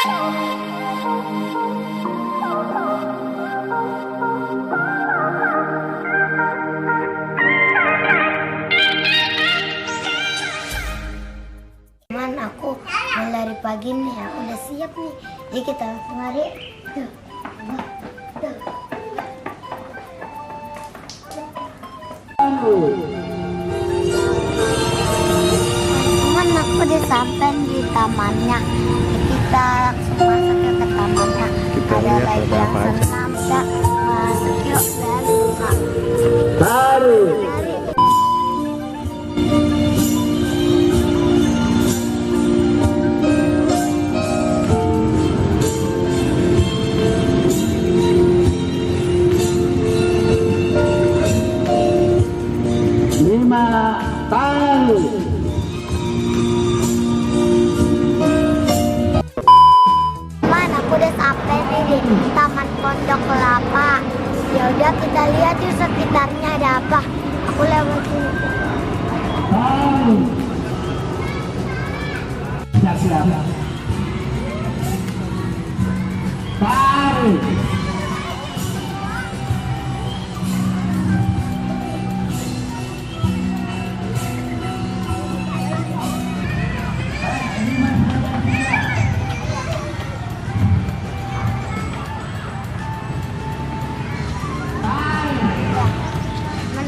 Aku lari pagi nih, aku udah siap nih. Jadi kita langsung lari. Tuh. Teman, aku udah sampai di tamannya. Kita langsung masuk ke tamannya. Ada lagi yang senam, Kak. Masuk yuk, lalu Kak. Lari. Aku udah sampai nih di Taman Pondok Kelapa. Ya udah, kita lihat di sekitarnya ada apa. Aku lewat sini. Siap.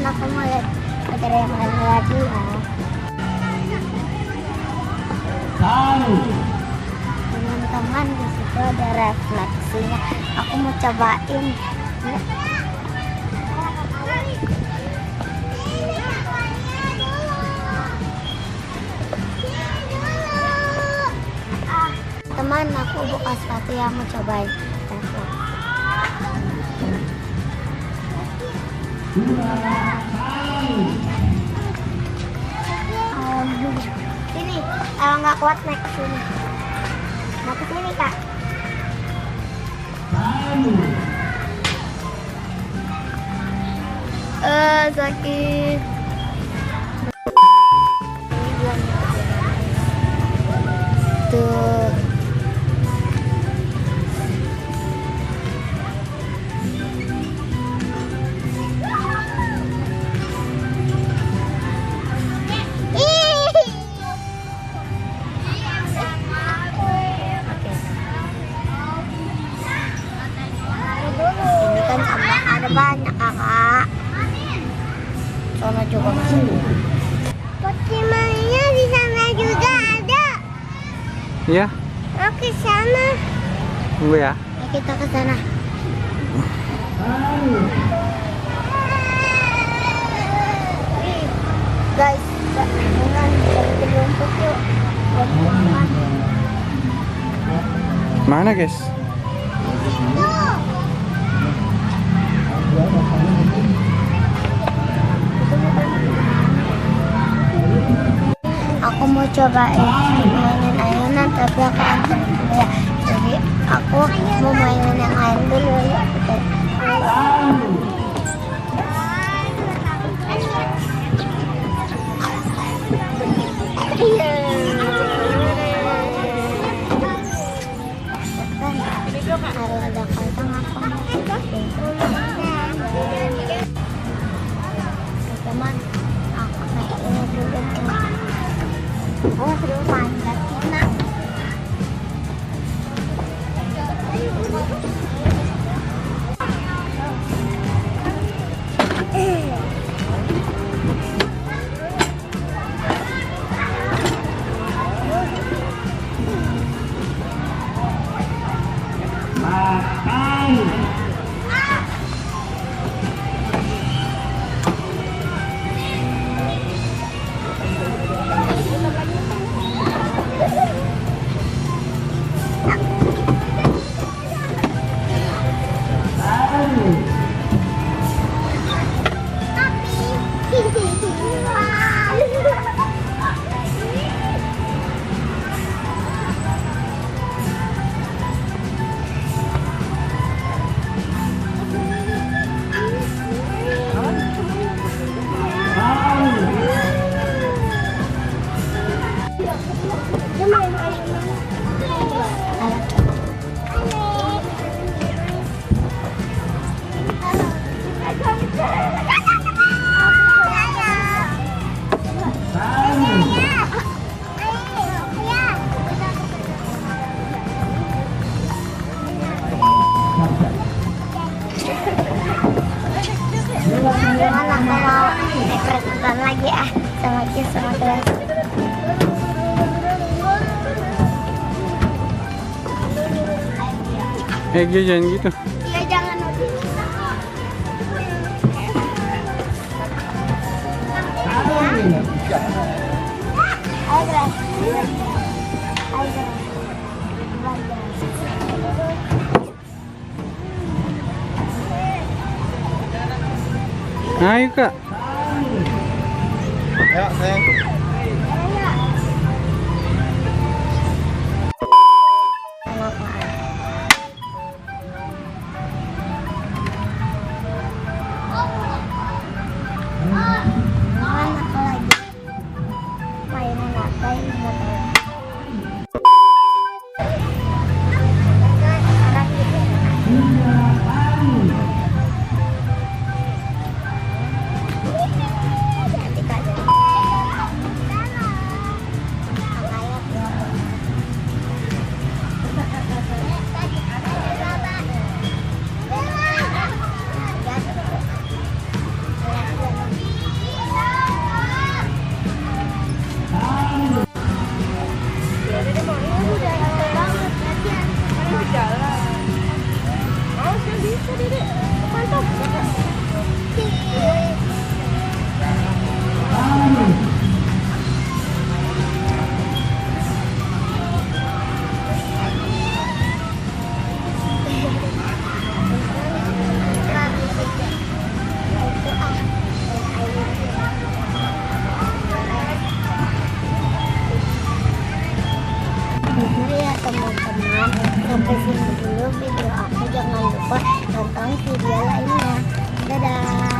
Aku mau lihat acara yang lain lagi ya. Teman-teman, di situ ada refleksinya. Aku mau cobain. Teman, aku buka sepatu yang mau cobain refleksi. Sini, kalau nggak kuat naik ke sini. Mau ke sini, Kak. Sakit. Tuh. Banyak kakak. Sono juga masih. Pokemon-nya di sana juga ada. Iya. Oke, sana. Tunggu ya. Kita ke sana. Guys, jangan berlumpur yuk. Mana guys? Aku mau cobain mainin ayunan, tapi aku antar dulu ya. Jadi aku mau mainin yang lain dulu ya. Kalau ada kantong aku mau teman, aku naik ini dulu. Oh, seru panjat Cina. sama Kia sama kelas. Gia jangan gitu. Iya jangan. Ayo kelas. Ayo kelas. Ayo kak. Ya, sayang. Mana lagi? Mainan apa ini? Ya teman-teman, sampai sini dulu video aku. Jangan lupa tonton video lainnya. Dadah.